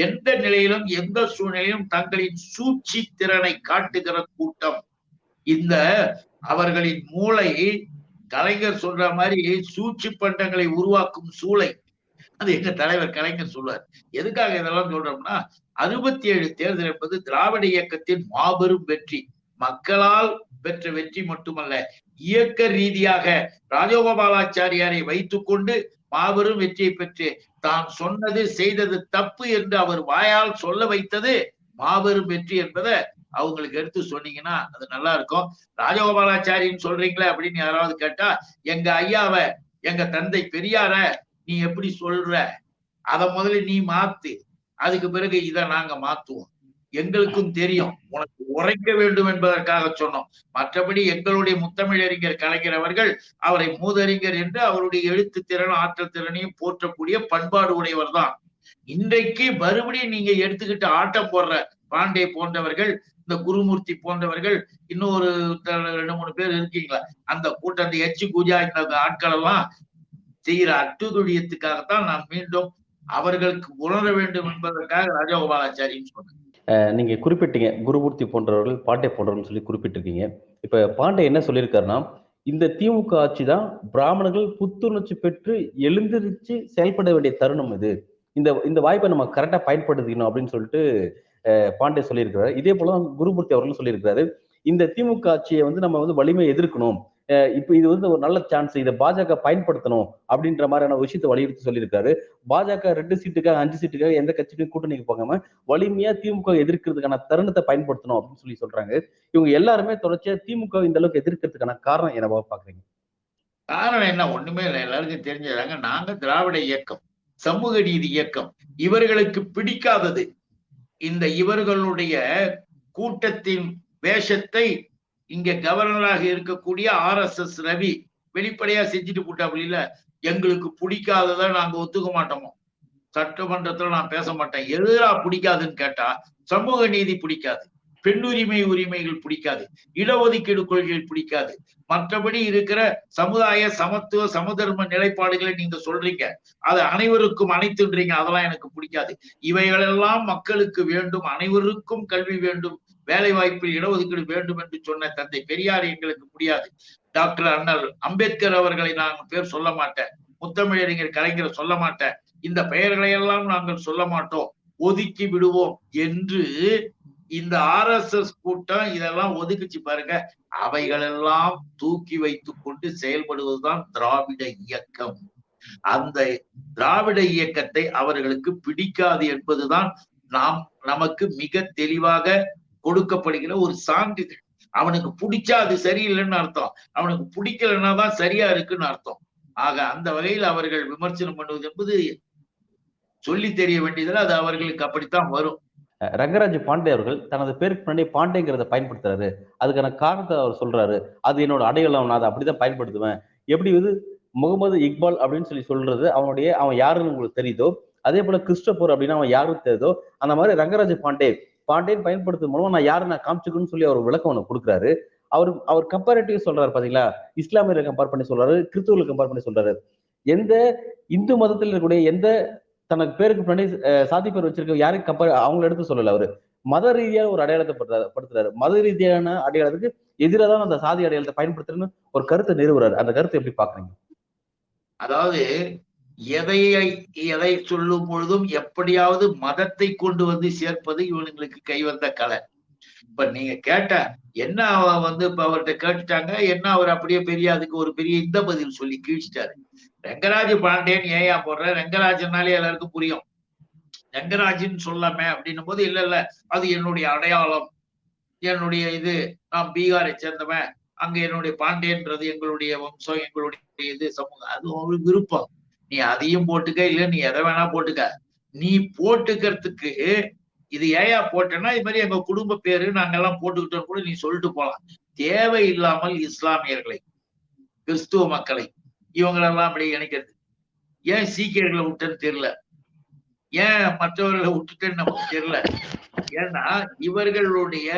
எந்த நிலையிலும் எந்த சூழ்நிலையிலும் தங்களின் சூழ்ச்சி திறனை காட்டுகிற கூட்டம். இந்த அவர்களின் மூளை கலைஞர் சொல்ற மாதிரி சூழ்ச்சி பண்டங்களை உருவாக்கும் சூளை. அது எங்க தலைவர் கலைஞர் சொல்வார். எதுக்காக இதெல்லாம் சொல்றோம்னா, 67 தேர்தல் என்பது திராவிட இயக்கத்தின் மாபெரும் வெற்றி. மக்களால் பெற்ற வெற்றி மட்டுமல்ல, இயக்க ரீதியாக ராஜகோபாலாச்சாரியாரை வைத்துக் கொண்டு மாபெரும் வெற்றியை பெற்று தான் சொன்னது செய்தது தப்பு என்று அவர் வாயால் சொல்ல வைத்தது மாபெரும் வெற்றி என்பதை அவங்களுக்கு எடுத்து சொன்னீங்கன்னா அது நல்லா இருக்கும். ராஜகோபாலாச்சாரின்னு சொல்றீங்களே அப்படின்னு யாராவது கேட்டா, எங்க ஐயாவை, எங்க தந்தை பெரியார நீ எப்படி சொல்ற, அத முதல்ல நீ மாத்து, அதுக்கு பிறகு இதை நாங்க மாத்துவோம். எங்களுக்கும் தெரியும் உனக்கு உரைக்க வேண்டும் என்பதற்காக சொன்னோம். மற்றபடி எங்களுடைய முத்தமிழறிஞர் கலைஞர் அவர்கள் அவரை மூதறிஞர் என்று அவருடைய எழுத்து திறன் ஆற்றல் திறனையும் போற்றக்கூடிய பண்பாடு உடையவர் தான். இன்றைக்கு மறுபடியும் நீங்க எடுத்துக்கிட்டு ஆட்டம் போடுற பாண்டே போன்றவர்கள் இந்த குருமூர்த்தி போன்றவர்கள், இன்னொரு 2-3 பேர் இருக்கீங்களா, அந்த கூட்டம், அந்த எச்சு பூஜா, இந்த ஆட்கள் எல்லாம் செய்கிற அட்டுதுழியத்துக்காகத்தான் நான் மீண்டும் அவர்களுக்கு உணர வேண்டும் என்பதற்காக ராஜகோபாலாச்சாரின்னு சொன்னேன். நீங்க குறிப்பிட்டீங்க குருமூர்த்தி போன்றவர்கள், பாண்டே போன்றவர்கள் சொல்லி குறிப்பிட்டிருக்கீங்க. இப்ப பாண்டே என்ன சொல்லியிருக்காருன்னா, இந்த திமுக ஆட்சி தான் பிராமணர்கள் புத்துணர்ச்சி பெற்று எழுந்திருச்சு செயல்பட வேண்டிய தருணம் இது. இந்த இந்த வாய்ப்பை நம்ம கரெக்டா பயன்படுத்திக்கணும் அப்படின்னு சொல்லிட்டு பாண்டே சொல்லியிருக்கிறாரு. இதே போல குருமூர்த்தி அவர்களும் சொல்லியிருக்கிறாரு. இந்த திமுக ஆட்சியை வந்து நம்ம வந்து வலிமை எதிர்க்கணும். இப்ப இது வந்து ஒரு நல்ல சான்ஸ், இதை பாஜக பயன்படுத்தணும் அப்படின்ற மாதிரியான விஷயத்தை வலியுறுத்தி சொல்லியிருக்காரு. பாஜக 2 சீட்டுக்காக 5 சீட்டுக்காக எந்த கட்சிக்கும் கூட்டணிக்கு போகாம வலிமையா திமுக எதிர்க்கிறதுக்கான தருணத்தை பயன்படுத்தணும் அப்படின்னு சொல்லி சொல்றாங்க. இவங்க எல்லாருமே தொடர்ச்சியா திமுக இந்த அளவுக்கு எதிர்க்கிறதுக்கான காரணம் என்னவா பாக்குறீங்க? காரணம் என்ன? ஒண்ணுமே இல்லை, எல்லாருக்கும் தெரிஞ்சதாங்க. நாங்க திராவிட இயக்கம், சமூக நீதி இயக்கம். இவர்களுக்கு பிடிக்காதது இந்த இவர்களுடைய கூட்டத்தின் வேஷத்தை இங்க கவர்னராக இருக்கக்கூடிய RSS ரவி வெளிப்படையா செஞ்சுட்டு போட்டாப்புல. இல்ல, எங்களுக்கு பிடிக்காததை நாங்க ஒத்துக்க மாட்டோமோ, சட்டமன்றத்துல நான் பேச மாட்டேன். எதுரா பிடிக்காதுன்னு கேட்டா, சமூக நீதி பிடிக்காது, உரிமைகள் பிடிக்காது, இடஒதுக்கீடு கொள்கைகள் பிடிக்காது, மற்றபடி இருக்கிற சமுதாய சமத்துவ சமதர்ம நிலைப்பாடுகளை நீங்க சொல்றீங்க, அது அனைவருக்கும் அனைத்துன்றீங்க, அதெல்லாம் எனக்கு பிடிக்காது. இவைகளெல்லாம் மக்களுக்கு வேண்டும், அனைவருக்கும் கல்வி வேண்டும், வேலை வாய்ப்பில் இடஒதுக்கீடு வேண்டும் என்று சொன்ன தந்தை பெரியார் எங்களுக்கு முடியாது. டாக்டர் அண்ணல் அம்பேத்கர் அவர்களை நான் பேர் சொல்ல மாட்டேன், முத்தமிழறிஞர் கலைஞர் சொல்ல மாட்டேன், இந்த பெயர்களை எல்லாம் நாங்கள் சொல்ல மாட்டோம், ஒதுக்கி விடுவோம் என்று இந்த RSS கூட்டம் இதெல்லாம் ஒதுக்கிச்சு பாருங்க. அவைகளெல்லாம் தூக்கி வைத்துக் கொண்டு செயல்படுவதுதான் திராவிட இயக்கம். அந்த திராவிட இயக்கத்தை அவர்களுக்கு பிடிக்காது என்பதுதான் நமக்கு மிக தெளிவாக கொடுக்கப்படுகிற ஒரு சான்றிதழ். அவனுக்கு பிடிச்சா அது சரியில்லைன்னு அர்த்தம், அவனுக்கு பிடிக்கலன்னா தான் சரியா இருக்குன்னு அர்த்தம். ஆக அந்த வகையில் அவர்கள் விமர்சனம் பண்ணுவது என்பது சொல்லி தெரிய வேண்டியதில்லை, அது அவர்களுக்கு அப்படித்தான் வரும். ரங்கராஜ் பாண்டே அவர்கள் தனது பேருக்கு முன்னாடி பாண்டேங்கிறத பயன்படுத்துறாரு. அதுக்கான காரணத்தை அவர் சொல்றாரு. அது என்னோட அடையாளம், நான் அதை அப்படிதான் பயன்படுத்துவேன். எப்படி வந்து முகமது இக்பால் அப்படின்னு சொல்லி சொல்றது அவன் யாருன்னு உங்களுக்கு தெரியுதோ, அதே போல கிறிஸ்டோபர் அப்படின்னா அவன் யாருன்னு தெரியுதோ, அந்த மாதிரி ரங்கராஜ் பாண்டேன்னு பயன்படுத்தும் மூலமா நான் யாரு நான் காமிச்சுக்கணும்னு சொல்லி அவர் விளக்கம் ஒன்று கொடுக்குறாரு. அவர் கம்பேரிட்டிவ் சொல்றாரு பாத்தீங்களா, இஸ்லாமியரை கம்பேர் பண்ணி சொல்றாரு, கிறிஸ்துவர்களை கம்பேர் பண்ணி சொல்றாரு. எந்த இந்து மதத்தில் இருக்கக்கூடிய எந்த தனக்கு பேருக்கு முன்னாடி சாதி பேர் வச்சிருக்க யாரையும் கம்பேர் அவங்களை எடுத்து சொல்லல. அவரு மத ரீதியான ஒரு அடையாளத்தை படுத்துறாரு. மத ரீதியான அடையாளத்துக்கு எதிராக தான் அந்த சாதி அடையாளத்தை பயன்படுத்துறதுன்னு ஒரு கருத்தை நிறுவுறாரு. அந்த கருத்தை எப்படி பாக்குறீங்க? அதாவது எதை சொல்லும் பொழுதும் எப்படியாவது மதத்தை கொண்டு வந்து சேர்ப்பது இவனுங்களுக்கு கைவந்த கலை. இப்ப நீங்க கேட்ட என்ன வந்து இப்ப அவர்கிட்ட கேட்டுட்டாங்க, என்ன அவர் அப்படியே பெரிய அதுக்கு ஒரு பெரிய இந்த பதில் சொல்லி கீழ்ச்சிட்டாரு. ரங்கராஜ் பாண்டேன்னு ஏயா போடுற, ரங்கராஜனாலே எல்லாருக்கும் புரியும், ரங்கராஜின்னு சொல்லாம அப்படின்னும் போது, இல்ல அது என்னுடைய அடையாளம், என்னுடைய இது, நான் பீகாரை சேர்ந்தவன், அங்க என்னுடைய பாண்டேன்றது எங்களுடைய வம்சம், எங்களுடைய இது சமூகம், அது ஒரு விருப்பம். நீ அதையும் போட்டுக்க, இல்ல நீ எதை வேணா போட்டுக்க. நீ போட்டுக்கிறதுக்கு இது ஏயா போட்டேன்னா, இது மாதிரி எங்க குடும்ப பேரு நாங்கெல்லாம் போட்டுக்கிட்டோம் கூட நீ சொல்லிட்டு போலாம். தேவையில்லாமல் இஸ்லாமியர்களை, கிறிஸ்துவ மக்களை இவங்களெல்லாம் அப்படி இணைக்கிறது. ஏன் சீக்கியர்களை விட்டேன்னு தெரியல, ஏன் மற்றவர்களை விட்டுட்டேன்னு நமக்கு தெரியல. ஏன்னா இவர்களுடைய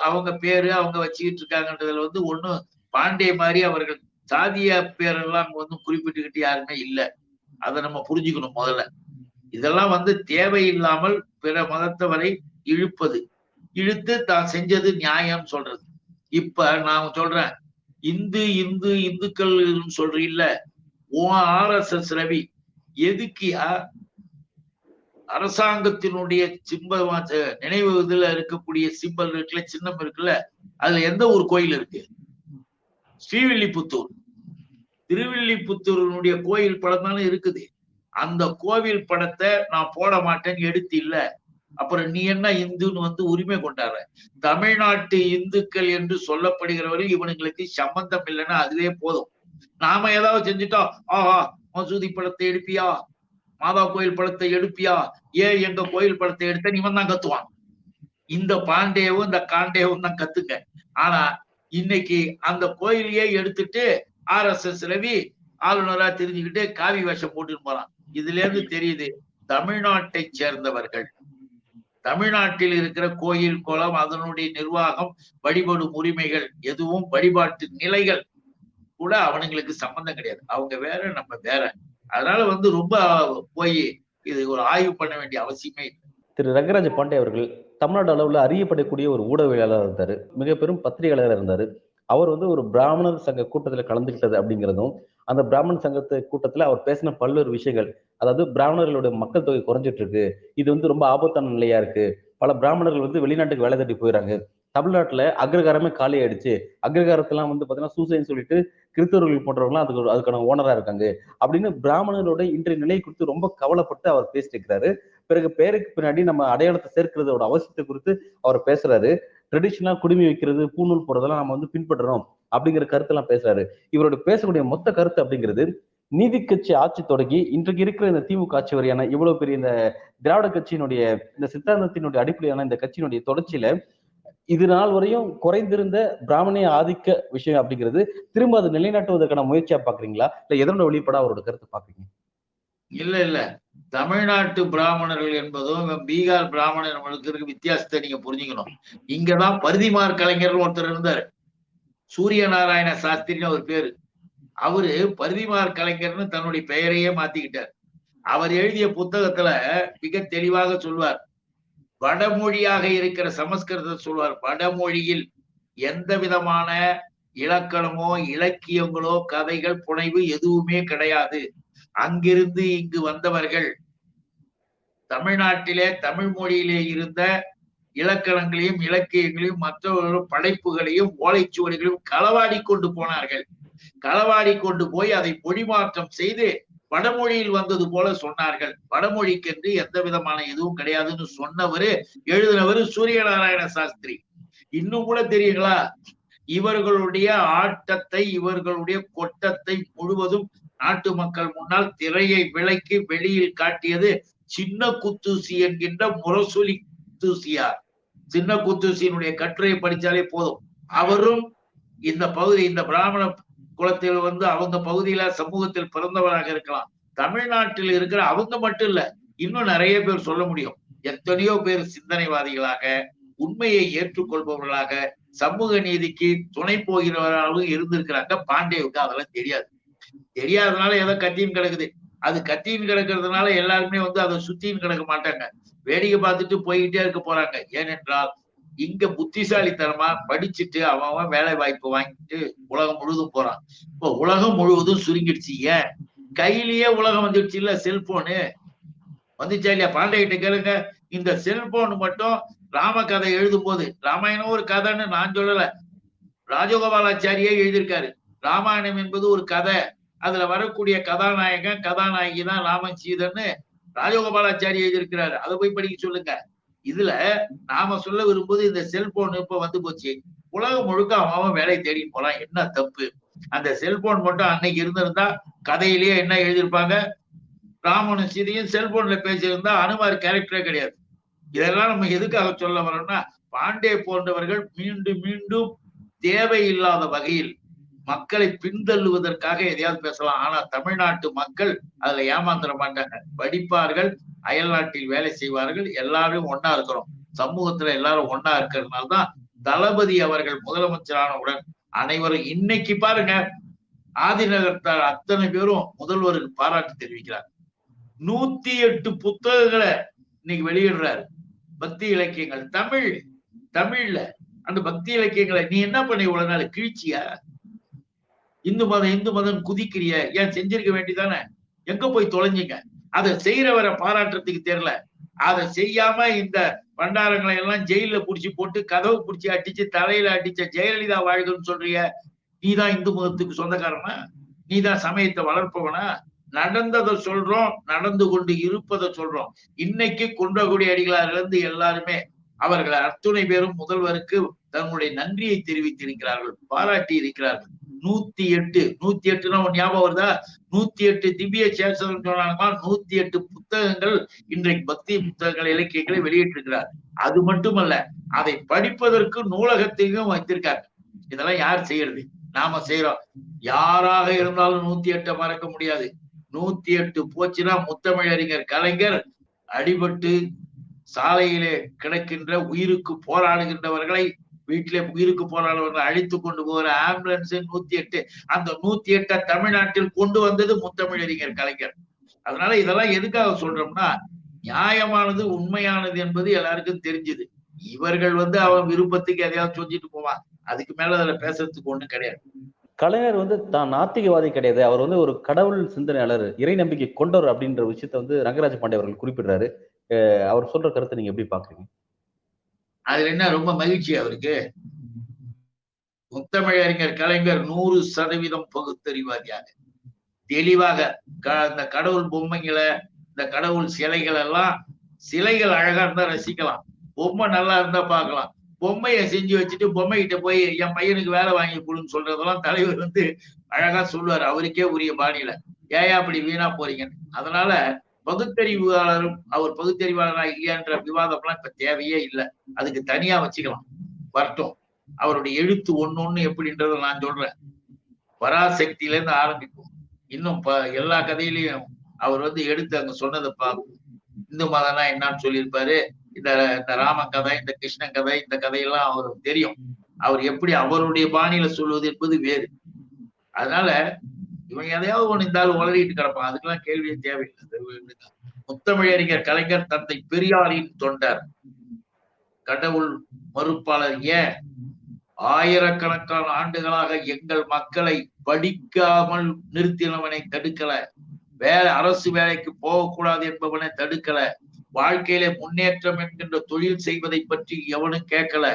அவங்க பேரு அவங்க வச்சுக்கிட்டு இருக்காங்கன்றதுல வந்து ஒண்ணு பாண்டே மாதிரி அவர்கள் சாதிய பேரெல்லாம் அங்க வந்து குறிப்பிட்டுக்கிட்டு யாருமே இல்லை. அதை நம்ம புரிஞ்சுக்கணும் முதல்ல. இதெல்லாம் வந்து தேவையில்லாமல் பிற மதத்தவரை இழுத்து தான் செஞ்சது நியாயம் சொல்றது. இப்ப நான் சொல்றேன், இந்துக்கள் சொல்றீல்ல, RSS ரவி எதுக்கியா அரசாங்கத்தினுடைய சிம்பல் நினைவு இதுல இருக்கக்கூடிய சிம்பல் இருக்குல்ல, சின்னம் இருக்குல்ல, அதுல எந்த ஒரு கோயில் இருக்கு? ஸ்ரீவில்லிபுத்தூர், திருவில்லிபுத்தூருடைய கோயில் படம் தானே இருக்குது. அந்த கோவில் படத்தை நான் போட மாட்டேன்னு எடுத்து இல்ல, அப்புறம் நீ என்ன இந்துன்னு வந்து உரிமை கொண்டாடுற? தமிழ்நாட்டு இந்துக்கள் என்று சொல்லப்படுகிறவர்கள் இவனுங்களுக்கு சம்பந்தம் இல்லைன்னா அதுவே போதும். நாம ஏதாவது செஞ்சுட்டோம், ஆஹா மசூதி படத்தை எடுப்பியா, மாதா கோயில் படத்தை எடுப்பியா, ஏன் எங்க கோயில் படத்தை எடுத்த இவன் தான் கத்துவான். இந்த பாண்டேவும் இந்த காண்டேவும் தான் கத்துங்க. ஆனா இன்னைக்கு அந்த கோயிலையே எடுத்துட்டு RSS ரவி ஆளுநரா தெரிஞ்சுக்கிட்டு காவி வேஷம் போட்டுட்டு போறான். இதுல இருந்து தெரியுது தமிழ்நாட்டை சேர்ந்தவர்கள், தமிழ்நாட்டில் இருக்கிற கோயில் குளம் அதனுடைய நிர்வாகம் வழிபடும் உரிமைகள் எதுவும் வழிபாட்டு நிலைகள் கூட அவனுங்களுக்கு சம்பந்தம் கிடையாது. அவங்க வேற நம்ம வேற. அதனால ரொம்ப போய் இது ஒரு ஆய்வு பண்ண வேண்டிய அவசியமே இல்லை. திரு ரங்கராஜ பாண்டே அவர்கள் தமிழ்நாடு அளவுல அறியப்படக்கூடிய ஒரு ஊடகவியலாளர் இருந்தாரு, மிக பெரும் பத்திரிகையாளர் இருந்தாரு. அவர் ஒரு பிராமணர் சங்க கூட்டத்துல கலந்துகிட்டது அப்படிங்கிறதும், அந்த பிராமணர் சங்கத்து கூட்டத்துல அவர் பேசின பல்வேறு விஷயங்கள், அதாவது பிராமணர்களுடைய மக்கள் தொகை குறைஞ்சிட்டு இருக்கு, இது ரொம்ப ஆபத்தான நிலையா இருக்கு, பல பிராமணர்கள் வெளிநாட்டுக்கு வேலை தேடி போயிடறாங்க, தமிழ்நாட்டுல அக்ரகாரமே காலி ஆயிடுச்சு, அக்ரகாரத்தெல்லாம் பாத்தீங்கன்னா சூசைன்னு சொல்லிட்டு கிறிஸ்தவர்கள் போன்றவங்களாம் அதுக்கான ஓனரா இருக்காங்க அப்படின்னு பிராமணர்களோட இன்றைய நிலை குறித்து ரொம்ப கவலைப்பட்டு அவர் பேசியிருக்கிறாரு. பிறகு பேருக்கு பின்னாடி நம்ம அடையாளத்தை சேர்க்கிறதோட அவசியத்தை குறித்து அவர் பேசுறாரு. ட்ரெடிஷனலா குடுமி வைக்கிறது, பூணூல் போடுறதெல்லாம் நம்ம பின்பற்றணும் அப்படிங்கிற கருத்தெல்லாம் பேசுறாரு. இவரோட பேசக்கூடிய மொத்த கருத்து அப்படிங்கிறது, நீதி கட்சி ஆட்சி தொடங்கி இன்றைக்கு இருக்கிற இந்த திமுக ஆட்சி வரையான இவ்வளவு பெரிய இந்த திராவிட கட்சியினுடைய இந்த சித்தாந்தத்தினுடைய அடிப்படையான இந்த கட்சியினுடைய தொடர்ச்சியில இது நாள் வரையும் குறைந்திருந்த பிராமணிய ஆதிக்க விஷயம் அப்படிங்கிறது திரும்ப அதை நிலைநாட்டுவதற்கான முயற்சியா பாக்குறீங்களா, இல்ல எதனோட வெளிப்படா அவரோட கருத்தை பாக்குறீங்க? இல்ல தமிழ்நாட்டு பிராமணர்கள் என்பதும் பீகார் பிராமணர்களுக்கு இருக்க வித்தியாசத்தை நீங்க புரிஞ்சுக்கணும். இங்கதான் பரிதிமார் கலைஞர் ஒருத்தர் இருந்தாரு, சூரிய நாராயண சாஸ்திரின்னு அவர் பேரு. அவரு பரிதிமார் கலைஞர்னு தன்னுடைய பெயரையே மாத்திக்கிட்டார். அவர் எழுதிய புத்தகத்துல மிக தெளிவாக சொல்வார், வடமொழியாக இருக்கிற சமஸ்கிருதத்தை சொல்வார், வடமொழியில் எந்த விதமான இலக்கணமோ இலக்கியங்களோ கதைகள் புனைவு எதுவுமே கிடையாது. அங்கிருந்து இங்கு வந்தவர்கள் தமிழ்நாட்டிலே தமிழ் மொழியிலே இருந்த இலக்கணங்களையும் இலக்கியங்களையும் மற்றவர்களும் படைப்புகளையும் ஓலைச்சுவடிகளையும் களவாடி கொண்டு போனார்கள். களவாடி கொண்டு போய் அதை மொழிமாற்றம் செய்து வடமொழியில் வந்தது போல சொன்னார்கள். வடமொழிக்கென்று எந்த விதமான எதுவும் கிடையாதுன்னு சொன்னவரு எழுதினவரு சூரிய நாராயண சாஸ்திரி. இன்னும் கூட தெரியுங்களா, இவர்களுடைய ஆட்டத்தை இவர்களுடைய கொட்டத்தை முழுவதும் நாட்டு மக்கள் முன்னால் திரையை விலக்கி வெளியில் காட்டியது சின்ன குத்தூசி என்கின்ற முரசொலி தூசியார். சின்ன குத்தூசியினுடைய கட்டுரையை படிச்சாலே போதும். அவரும் இந்த பகுதி இந்த பிராமண குலத்தில் அவங்க பகுதியில சமூகத்தில் பிறந்தவராக இருக்கலாம். தமிழ்நாட்டில் இருக்கிற அவங்க மட்டும் இல்ல, இன்னும் நிறைய பேர் சொல்ல முடியும். எத்தனையோ பேர் சிந்தனைவாதிகளாக, உண்மையை ஏற்றுக்கொள்பவர்களாக, சமூக நீதிக்கு துணை போகிறவர்களாகவும் இருந்திருக்கிறாங்க. பாண்டேவுக்கு அதெல்லாம் தெரியாது. தெரியாதனால ஏதோ கத்தின்னு கிடக்குது. அது கத்தின்னு கிடக்கிறதுனால எல்லாருமே அதை சுத்தின்னு கிடக்க மாட்டாங்க, வேடிக்கை பார்த்துட்டு போய்கிட்டே இருக்க போறாங்க. ஏனென்றால் இங்க புத்திசாலித்தனமா படிச்சுட்டு அவன் வேலை வாய்ப்பு வாங்கிட்டு உலகம் முழுவதும் போறான். இப்போ உலகம் முழுவதும் சுருங்கிடுச்சு. ஏன்? கையிலேயே உலகம் வந்துடுச்சு இல்ல, செல்போனு வந்துச்சா இல்லையா? பாண்டே கிட்ட கேளுங்க. இந்த செல்போன் மட்டும் ராம கதை எழுதும் போது, ராமாயணம் ஒரு கதைன்னு நான் சொல்லல, ராஜகோபாலாச்சாரியே எழுதியிருக்காரு. ராமாயணம் என்பது ஒரு கதை, அதுல வரக்கூடிய கதாநாயகன் கதாநாயகி தான் ராமன் சீதன்னு ராஜகோபாலாச்சாரி எழுதியிருக்கிறாரு. அதை போய் படிக்க சொல்லுங்க. இதுல நாம சொல்ல விரும்புவது, இந்த செல்போன் இப்ப வந்து போச்சு, உலகம் முழுக்க அவன் வேலை தேடி போலாம், என்ன தப்பு? அந்த செல்போன் மட்டும் அன்னைக்கு இருந்திருந்தா கதையிலேயே என்ன எழுதியிருப்பாங்க? ராமனும் சீதையும் செல்போன்ல பேசியிருந்தா அனுமார் கேரக்டரே கிடையாது. இதெல்லாம் நம்ம எதுக்காக சொல்ல வரோம்னா, பாண்டே போன்றவர்கள் மீண்டும் மீண்டும் தேவையில்லாத வகையில் மக்களை பின்தள்ளுவதற்காக எதையாவது பேசலாம். ஆனா தமிழ்நாட்டு மக்கள் அதுல ஏமாந்துட மாட்டாங்க. படிப்பார்கள், அயல் நாட்டில் வேலை செய்வார்கள், எல்லாரும் ஒன்னா இருக்கிறோம். சமூகத்துல எல்லாரும் ஒன்னா இருக்கிறதுனால்தான் தளபதி அவர்கள் முதலமைச்சரானவுடன் அனைவரும் இன்னைக்கு பாருங்க, ஆதிநகரத்தார் அத்தனை பேரும் முதல்வருக்கு பாராட்டு தெரிவிக்கிறார். 108 புத்தகங்களை இன்னைக்கு வெளியிடுறாரு, பக்தி இலக்கியங்கள். தமிழ்ல அந்த பக்தி இலக்கியங்களை நீ என்ன பண்ணி இவ்வளவு நாள் கிழிச்சியா? இந்து மதம் குதிக்கிறிய, ஏன் செஞ்சிருக்க வேண்டியதானே? எங்க போய் தொலைஞ்சிங்க? அதை செய்யறவரை பாராட்டுறதுக்கு தெரியல. அதை செய்யாம இந்த பண்டாரங்களை எல்லாம் ஜெயில புடிச்சு போட்டு கதவு புடிச்சு அடிச்சு தலையில அடிச்ச ஜெயலலிதா வாழ்கன்னு சொல்றிய, நீதான் இந்து மதத்துக்கு சொந்தக்காரனா? நீதான் சமயத்தை வளர்ப்பவனா? நடந்ததை சொல்றோம், நடந்து கொண்டு இருப்பதை சொல்றோம். இன்னைக்கு குன்றக்குடி அடிகளாரிலிருந்து இருந்து எல்லாருமே அவர்கள் அத்துணை பேரும் முதல்வருக்கு தன்னுடைய நன்றியை தெரிவித்திருக்கிறார்கள், பாராட்டி இருக்கிறார்கள். 108 ஞாபகம் வருதா? 108 திவ்ய சேஷம் சொன்னாங்க. 108 புத்தகங்கள் இன்றைக்கு பக்தி புத்தகங்கள் இலக்கியங்களை வெளியிட்டிருக்கிறார். அது மட்டுமல்ல, அதை படிப்பதற்கு நூலகத்தையும் வைத்திருக்காங்க. இதெல்லாம் யார் செய்யறது? நாம செய்யறோம். யாராக இருந்தாலும் 108 மறக்க முடியாது. 108 போச்சுன்னா முத்தமிழறிஞர் கலைஞர் அடிபட்டு சாலையிலே கிடக்கின்ற உயிருக்கு போராடுகின்றவர்களை, வீட்டிலே உயிருக்கு போராடுவர்களை அழித்து கொண்டு போகிற ஆம்புலன்ஸ் 108, அந்த 108 தமிழ்நாட்டில் கொண்டு வந்தது முத்தமிழறிஞர் கலைஞர். அதனால இதெல்லாம் எதுக்காக சொல்றோம்னா, நியாயமானது உண்மையானது என்பது எல்லாருக்கும் தெரிஞ்சது. இவர்கள் அவன் விருப்பத்துக்கு எதையாவது சொல்லிட்டு போவான். அதுக்கு மேல அதுல பேசுறதுக்கு ஒண்ணும் கிடையாது. கலைஞர் தான் நாத்திகவாதி கிடையாது, அவர் ஒரு கடவுள் சிந்தனையாளர், இறை நம்பிக்கை கொண்டவர் அப்படின்ற விஷயத்த ரங்கராஜ பாண்டே அவர்கள் குறிப்பிடுறாரு. அவர் சொல்ற கருத்தை நீங்க எப்படி பாக்குறீங்க? அதுல என்ன ரொம்ப மகிழ்ச்சி அவருக்கு? முத்தமிழறிஞர் கலைஞர் 100% பகுத்தறிவாதியாக தெளிவாக இந்த கடவுள் பொம்மைகளை, இந்த கடவுள் சிலைகள் எல்லாம், சிலைகள் அழகா இருந்தா ரசிக்கலாம், பொம்மை நல்லா இருந்தா பார்க்கலாம். பொம்மையை செஞ்சு வச்சுட்டு பொம்மை கிட்ட போய் என் பையனுக்கு வேலை வாங்கி கொடுன்னு சொல்றதெல்லாம் தலைவர் அழகா சொல்லுவாரு, அவருக்கே உரிய பாணியில. ஏன் அப்படி வீணா போறீங்கன்னு. அதனால பகுத்தறிவாளரும் அவர் பகுத்தறிவாளரா இல்லையான்ற விவாதம்லாம் இப்ப தேவையே இல்லை. அதுக்கு தனியா வச்சுக்கலாம், வரட்டும். அவருடைய எழுத்து ஒண்ணு எப்படின்றத நான் சொல்றேன். பராசக்தியில இருந்து ஆரம்பிக்கும், இன்னும் எல்லா கதையிலையும் அவர் எடுத்து அங்க சொன்னதை பார்க்கும். இந்து மதம்னா என்னன்னு சொல்லியிருப்பாரு. இந்த ராமன் கதை, இந்த கிருஷ்ணன் கதை, இந்த கதையெல்லாம் அவருக்கு தெரியும். அவர் எப்படி அவருடைய பாணியில சொல்வது என்பது வேறு. அதனால இவன் எதையாவது ஒண்ணு இருந்தாலும் உளறிட்டு கிடப்பான், அதுக்கெல்லாம் கேள்வியே தேவையில்லை. முத்தமிழறிஞர் கலைஞர் தந்தை பெரியாரின் தொண்டர், கடவுள் மறுப்பாளர். ஏன் ஆயிரக்கணக்கான ஆண்டுகளாக எங்கள் மக்களை படிக்காமல் நிறுத்தினவனை தடுக்கல, அரசு வேலைக்கு போகக்கூடாது என்பவனை தடுக்கல, வாழ்க்கையில முன்னேற்றம் என்கின்ற தொழில் செய்வதை பற்றி எவனும் கேட்கல,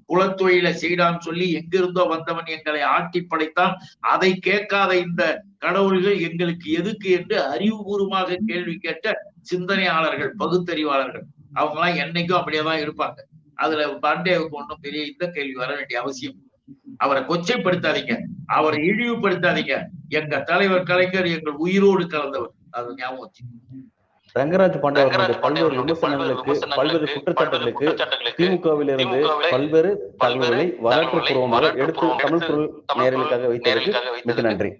குலத்தொழில செய்தான்னு சொல்லி எங்கிருந்தோ வந்தவன் எங்களை ஆட்டி படைத்தான், அதை கேட்காத இந்த கடவுள்கள் எங்களுக்கு எதுக்கு என்று அறிவுபூர்வமாக கேள்வி கேட்ட சிந்தனையாளர்கள், பகுத்தறிவாளர்கள். அவங்க எல்லாம் என்னைக்கும் அப்படியேதான் இருப்பாங்க. அதுல பாண்டேவுக்கு ஒன்றும் பெரிய இந்த கேள்வி வர வேண்டிய அவசியம். அவரை கொச்சைப்படுத்தாதீங்க, அவரை இழிவுபடுத்தாதீங்க. எங்க தலைவர் கலைஞர் எங்கள் உயிரோடு கலந்தவர், அது ஞாபகம் வச்சு. ரங்கராஜ் பாண்டே அவர்களுடைய பல்வேறு விமர்சனங்களுக்கு, பல்வேறு குற்றச்சாட்டுகளுக்கு திமுகவிலிருந்து பல்வேறு தகவல்களை வரலாற்று பூர்வமாக எடுத்து தமிழ் பொருள் நேயர்களுக்காக வைத்ததற்கு மிக்க நன்றி.